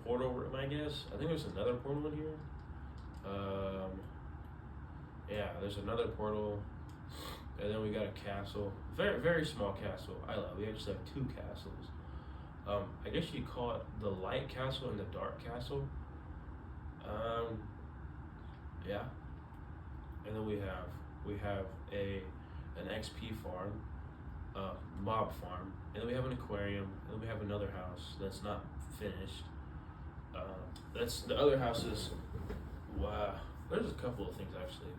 portal room, I guess. I think there's another portal in here. Yeah, there's another portal, and then we got a castle. Very, very small castle. We actually have two castles. I guess you'd call it the light castle and the dark castle. Yeah. And then we have an XP farm, mob farm, and then we have an aquarium, and then we have another house that's not finished. That's the other houses. Wow, there's a couple of things actually.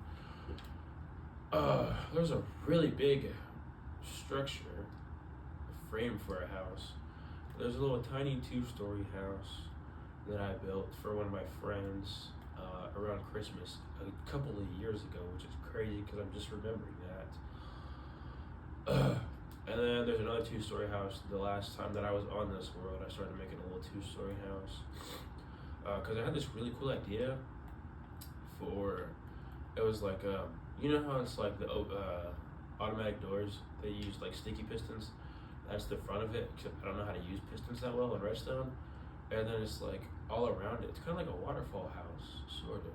There's a really big structure, a frame for a house. There's a little tiny 2-story house that I built for one of my friends around Christmas a couple of years ago, which is crazy because I'm just remembering that. And then there's another 2-story house. The last time that I was on this world, I started making a little 2-story house. Because I had this really cool idea for, it was like, you know how it's like the automatic doors, they use like sticky pistons? That's the front of it, except I don't know how to use pistons that well in Redstone. And then it's like all around it. It's kind of like a waterfall house, sort of.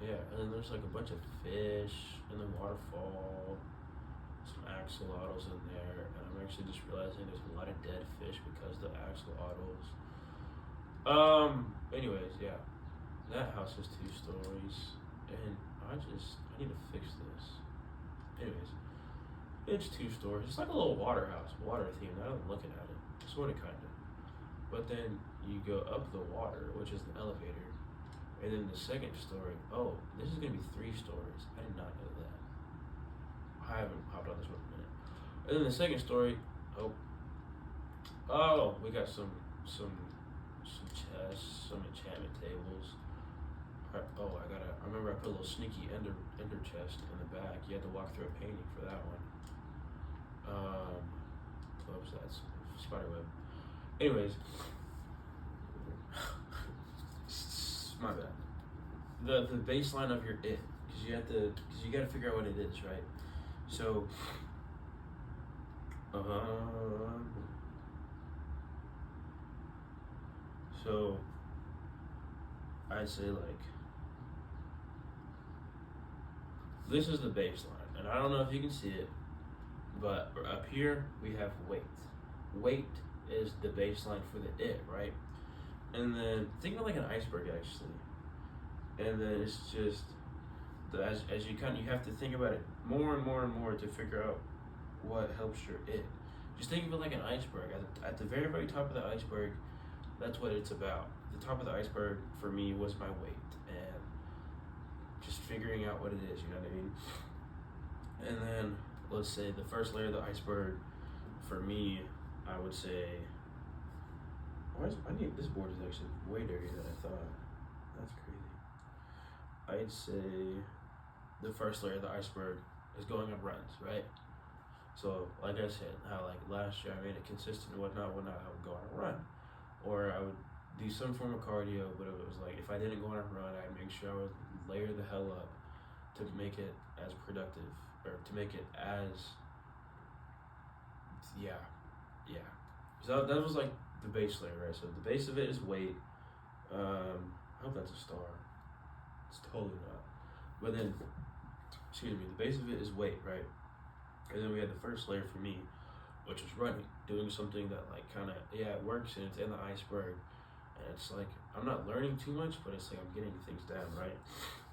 Yeah, and then there's like a bunch of fish in the waterfall, some axolotls in there, and I'm actually just realizing there's a lot of dead fish because the axolotls. Anyways, yeah, that house is 2 stories, and I need to fix this. Anyways, it's 2 stories. It's like a little water house, water themed. I'm looking at it, sort of, kind of. But then you go up the water, which is the elevator, and then the second story. Oh, this is gonna be 3 stories. I did not know that. I haven't hopped on this one in a minute. And then the second story. Oh, we got some chests, some enchantment tables. Oh, I remember I put a little sneaky ender chest in the back. You had to walk through a painting for that one. Oops, that's spiderweb. Anyways, my bad. The baseline of your it, because you gotta figure out what it is, right? So, so I'd say like this is the baseline, and I don't know if you can see it, but up here we have weight. Weight is the baseline for the it, right? And then think of like an iceberg actually, and then it's just as you you have to think about it more and more and more to figure out what helps your it. Just think of it like an iceberg. At the very, very top of the iceberg, that's what it's about. The top of the iceberg for me was my weight and just figuring out what it is, you know what I mean? And then let's say the first layer of the iceberg for me, I would say, this board is actually way dirtier than I thought. That's crazy. I'd say the first layer of the iceberg is going on runs, right? So, like I said, how like last year I made it consistent and whatnot, I would go on a run. Or I would do some form of cardio, but it was like, if I didn't go on a run, I'd make sure I would layer the hell up to make it as productive, or to make it as, yeah. So that was like the base layer, right? So the base of it is weight. I hope that's a star. It's totally not. But then, excuse me, the base of it is weight, right? And then we had the first layer for me, which was running, doing something that like kind of, it works and it's in the iceberg. And it's like, I'm not learning too much, but it's like I'm getting things down, right?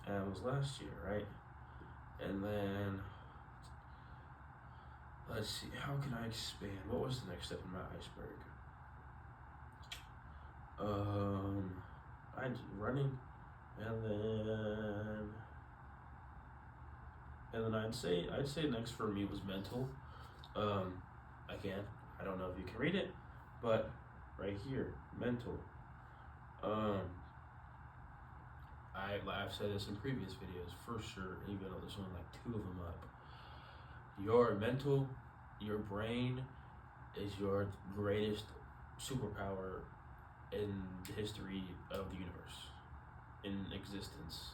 And it was last year, right? And then, let's see, how can I expand? What was the next step in my iceberg? I running, and then I'd say next for me was mental. Again, I don't know if you can read it, but right here, mental. I've said this in previous videos for sure, even though there's only like 2 of them up. Your mental, your brain is your greatest superpower in the history of the universe, in existence.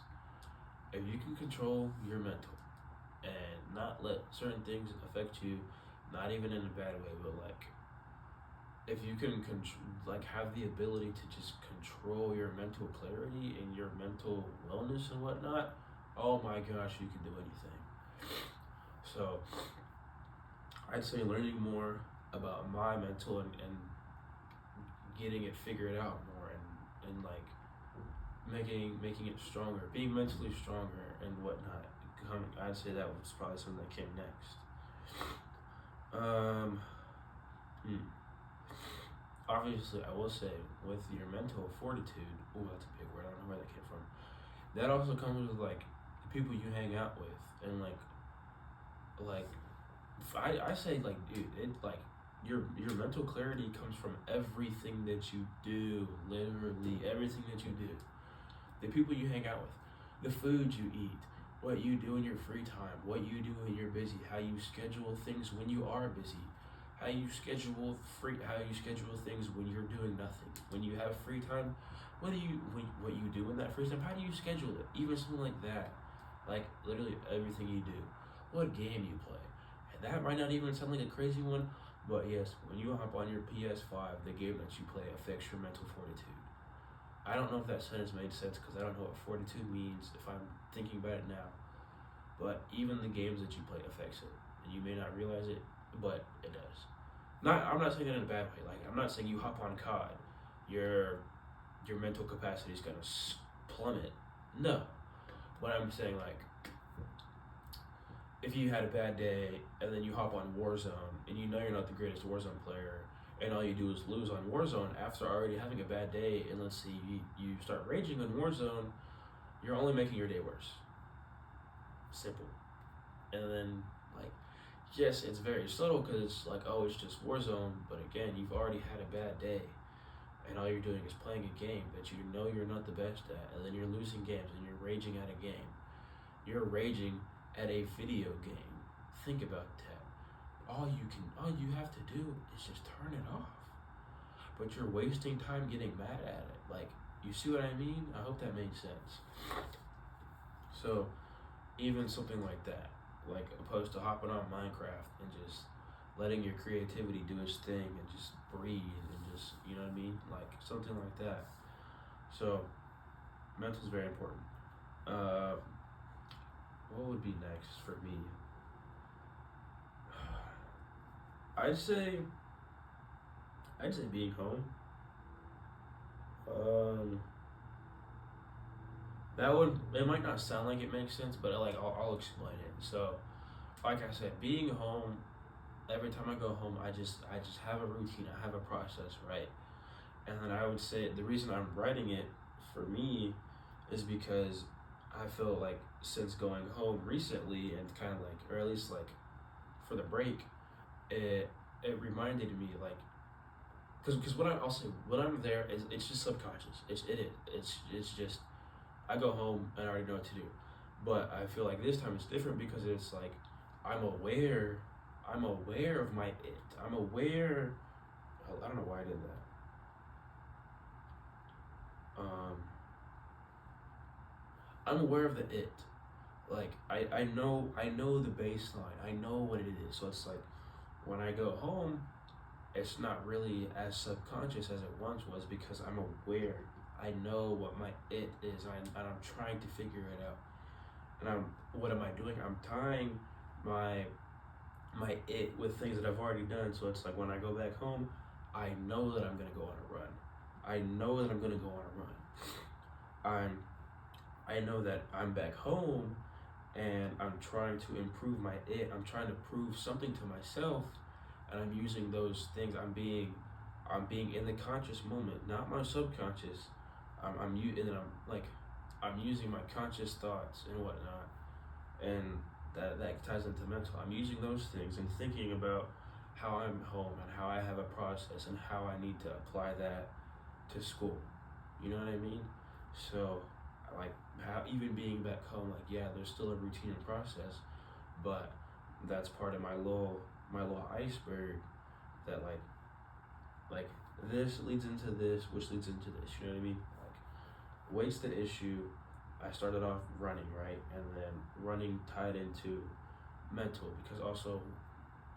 If you can control your mental and not let certain things affect you, not even in a bad way, but like if you can have the ability to just control your mental clarity and your mental wellness and whatnot, oh my gosh, you can do anything. So I'd say learning more about my mental and getting it figured out more and like making it stronger, being mentally stronger and whatnot. I'd say that was probably something that came next. Obviously, I will say with your mental fortitude, that's a big word. I don't know where that came from. That also comes with like the people you hang out with, and like I say like, dude, it like your mental clarity comes from everything that you do, literally everything that you do. The people you hang out with, the food you eat, what you do in your free time, what you do when you're busy, how you schedule things when you are busy, how you schedule things when you're doing nothing. When you have free time, what you do in that free time, how do you schedule it? Even something like that. Like literally everything you do. What game you play. And that might not even sound like a crazy one, but yes, when you hop on your PS5, the game that you play affects your mental fortitude. I don't know if that sentence made sense because I don't know what fortitude means if I'm thinking about it now. But even the games that you play affects it. And you may not realize it, but it does. I'm not saying it in a bad way. Like I'm not saying you hop on COD, your mental capacity is gonna plummet. No. But I'm saying like if you had a bad day and then you hop on Warzone and you know you're not the greatest Warzone player and all you do is lose on Warzone after already having a bad day, and let's see, you start raging on Warzone, you're only making your day worse. Simple. And then, like, yes, it's very subtle because it's like, oh, it's just Warzone, but again, you've already had a bad day, and all you're doing is playing a game that you know you're not the best at, and then you're losing games, and you're raging at a game. You're raging at a video game. Think about that. All you have to do is just turn it off. But you're wasting time getting mad at it. Like, you see what I mean? I hope that made sense. So, even something like that, like opposed to hopping on Minecraft and just letting your creativity do its thing and just breathe and just, you know what I mean? Like, something like that. So, mental is very important. What would be next for me? I'd say being home. It might not sound like it makes sense, but I'll explain it. So, like I said, being home. Every time I go home, I just have a routine. I have a process, right? And then I would say the reason I'm writing it for me is because I feel like since going home recently and kind of like, or at least like for the break, it reminded me like because I'll say when I'm there it's just subconscious. It's just I go home and I already know what to do, but I feel like this time it's different because it's like I'm aware of my it. I'm aware. I don't know why I did that. I'm aware of the it. Like I know the baseline. I know what it is. So it's like when I go home, it's not really as subconscious as it once was because I'm aware. I know what my it is, and I'm trying to figure it out. And what am I doing? I'm tying my it with things that I've already done. So it's like when I go back home, I know that I'm gonna go on a run. I know that I'm gonna go on a run. I know that I'm back home and I'm trying to improve my it. I'm trying to prove something to myself, and I'm using those things. I'm being in the conscious moment, not my subconscious. I'm using my conscious thoughts and whatnot, and that ties into mental. I'm using those things and thinking about how I'm home and how I have a process and how I need to apply that to school. You know what I mean? So, like, how even being back home, like, yeah, there's still a routine and process, but that's part of my little iceberg that like this leads into this, which leads into this. You know what I mean? Like, weight's the issue. I started off running, right, and then running tied into mental because also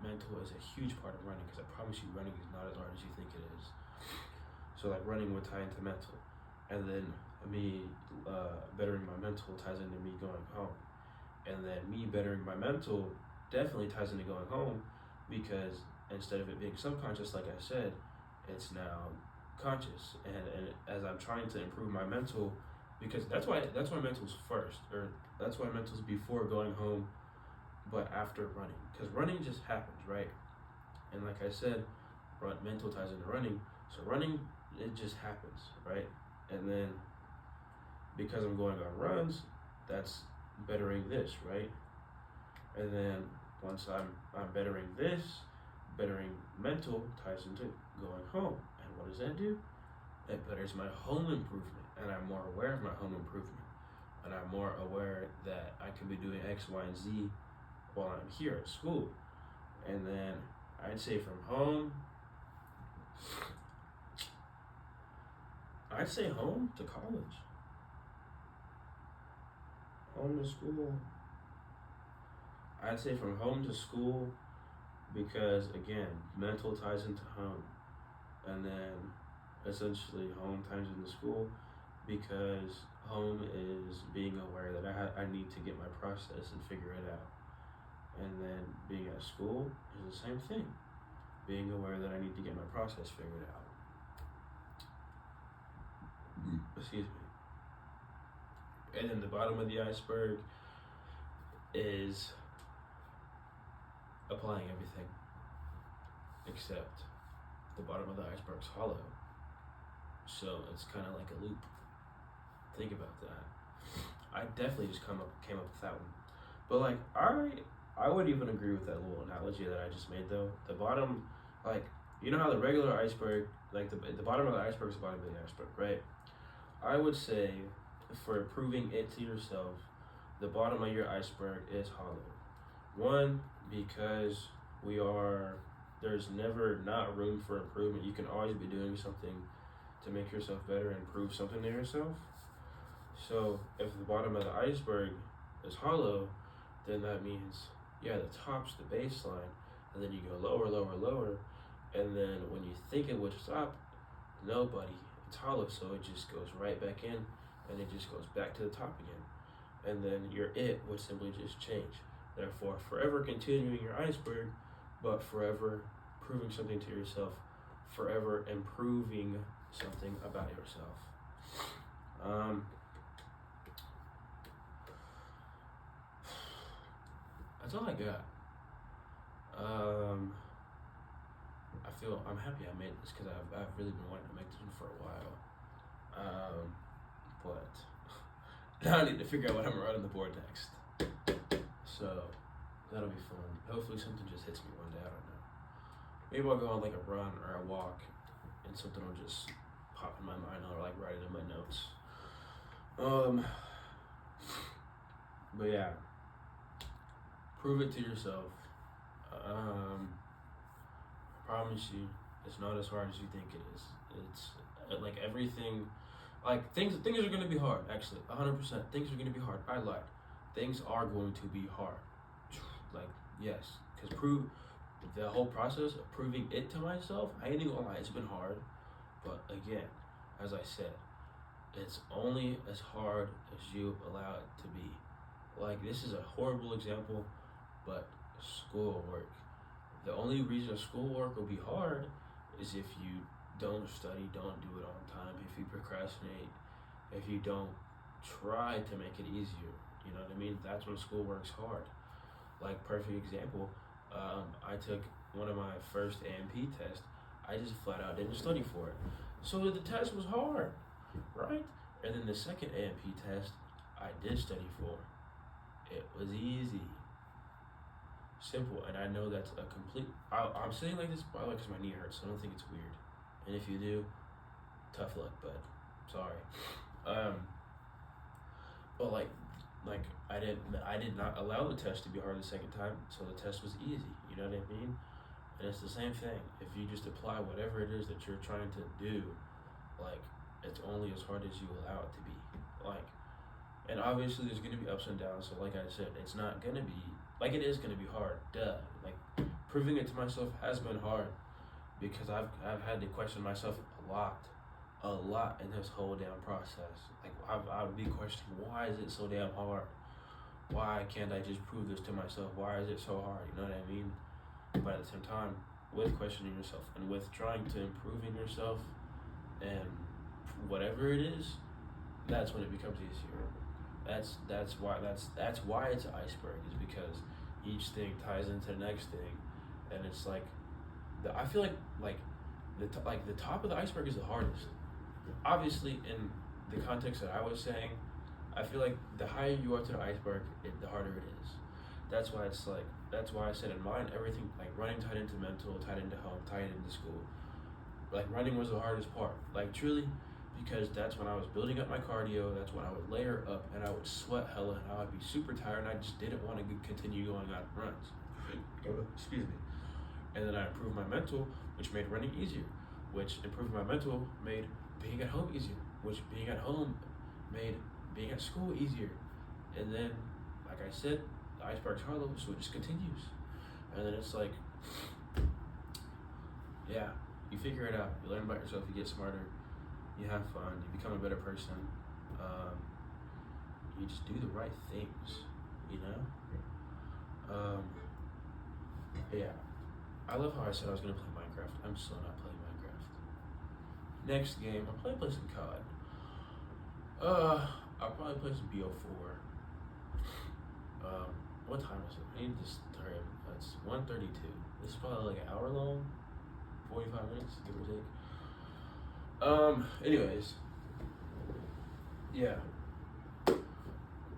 mental is a huge part of running because I promise you running is not as hard as you think it is. So like running would tie into mental, and then me bettering my mental ties into me going home, and then me bettering my mental definitely ties into going home because instead of it being subconscious, like I said, it's now conscious, and as I'm trying to improve my mental, because that's why mental's first, or that's why mental's before going home, but after running, because running just happens, right? And like I said, mental ties into running, so running it just happens, right? And then because I'm going on runs, that's bettering this, right? And then once I'm bettering this, bettering mental ties into going home. And what does that do? It betters my home improvement, and I'm more aware of my home improvement. and I'm more aware that I could be doing X, Y, and Z while I'm here at school. And then I'd say from home, I'd say home to college. Home to school. I'd say from home to school because, again, mental ties into home. And then essentially home ties into school because home is being aware that I need to get my process and figure it out. And then being at school is the same thing. Being aware that I need to get my process figured out. Excuse me. And then the bottom of the iceberg is applying everything except the bottom of the iceberg's hollow. So it's kind of like a loop. Think about that. I definitely just came up with that one. But like I would even agree with that little analogy that I just made though. The bottom, like, you know how the regular iceberg, like the bottom of the iceberg is the bottom of the iceberg, right? I would say for proving it to yourself, the bottom of your iceberg is hollow. One, because there's never not room for improvement. You can always be doing something to make yourself better and prove something to yourself. So if the bottom of the iceberg is hollow, then that means, yeah, the top's the baseline, and then you go lower, lower, lower, and then when you think it would stop, nobody, it's hollow, so it just goes right back in, and it just goes back to the top again. And then your it would simply just change. Therefore, forever continuing your iceberg, but forever proving something to yourself, forever improving something about yourself. That's all I got. I'm happy I made this because I've really been wanting to make this one for a while. But now I need to figure out what I'm gonna write on the board next. So that'll be fun. Hopefully something just hits me one day. I don't know. Maybe I'll go on like a run or a walk, and something will just pop in my mind. I'll like write it in my notes. But yeah, prove it to yourself. I promise you, it's not as hard as you think it is. It's like everything, like things are gonna be hard. Actually, 100%, things are gonna be hard. I lied. Things are going to be hard. Like, yes, because the whole process of proving it to myself, I ain't even gonna lie, it's been hard. But again, as I said, it's only as hard as you allow it to be. Like, this is a horrible example, but schoolwork. The only reason schoolwork will be hard is if you don't study, don't do it on time, if you procrastinate, if you don't try to make it easier. You know what I mean? That's when schoolwork's hard. Like, perfect example, I took one of my first A&P tests. I just flat out didn't study for it. So the test was hard, right? And then the second A&P test, I did study for. It was easy. Simple. And I know that's a complete... I'm sitting like this, by the way, because my knee hurts, so I don't think it's weird. And if you do, tough luck, bud. Sorry. But like I did not allow the test to be hard the second time, so the test was easy. You know what I mean? And it's the same thing. If you just apply whatever it is that you're trying to do, like, it's only as hard as you allow it to be. Like, and obviously there's gonna be ups and downs. So like I said, it's not gonna be like, it is gonna be hard. Duh. Like, proving it to myself has been hard because I've had to question myself a lot in this whole damn process. Like, I would be questioning, why is it so damn hard? Why can't I just prove this to myself? Why is it so hard? You know what I mean? But at the same time, with questioning yourself and with trying to improve in yourself and whatever it is, that's when it becomes easier. That's why it's an iceberg, is because each thing ties into the next thing, and it's like I feel like the top of the iceberg is the hardest. Obviously, in the context that I was saying, I feel like the higher you are to the iceberg, the harder it is. That's why I said in mine, everything, like running tied into mental, tied into home, tied into school. Like, running was the hardest part. Like, truly, because that's when I was building up my cardio. That's when I would layer up and I would sweat hella and I would be super tired and I just didn't want to continue going on runs. Excuse me. And then I improved my mental, which made running easier, which improved my mental made being at home easier, which being at home made being at school easier. And then, like I said, the ice sparks hollow, so it just continues. And then it's like, yeah, you figure it out. You learn about yourself, you get smarter, you have fun, you become a better person. You just do the right things, you know? Yeah. I love how I said I was gonna play Minecraft. I'm still not playing Minecraft. Next game, I'll probably play some COD. I'll probably play some BO4. What time is it? I need to start. It's 1:32. This is probably like an hour long, 45 minutes, give or take. Anyways, yeah,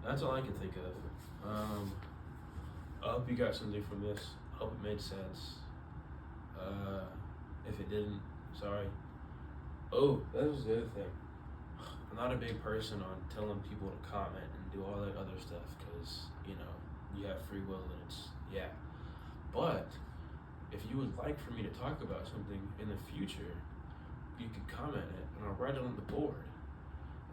that's all I can think of. I hope you got something from this. I hope it made sense. If it didn't, sorry. Oh, that was the other thing. I'm not a big person on telling people to comment and do all that other stuff because, you know, you have free will and it's, yeah. But if you would like for me to talk about something in the future, you could comment it and I'll write it on the board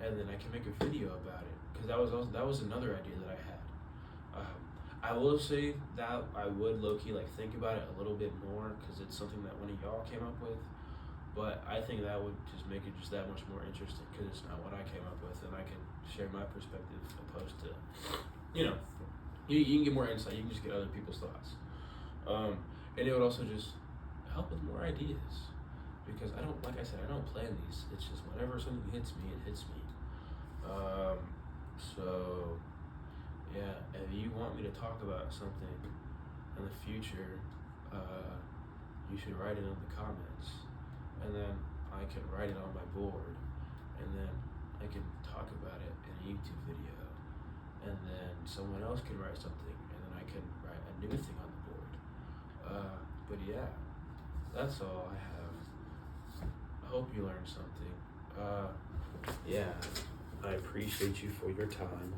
and then I can make a video about it because that was another idea that I had. I will say that I would low-key like think about it a little bit more because it's something that one of y'all came up with, but I think that would just make it just that much more interesting because it's not what I came up with and I can share my perspective opposed to, you know, you can get more insight, you can just get other people's thoughts. And it would also just help with more ideas because I don't, like I said, I don't plan these. It's just whenever something hits me, it hits me. So yeah, if you want me to talk about something in the future, you should write it in the comments, and then I can write it on my board, and then I can talk about it in a YouTube video, and then someone else can write something, and then I can write a new thing on the board. But yeah, that's all I have. I hope you learned something. Yeah, I appreciate you for your time.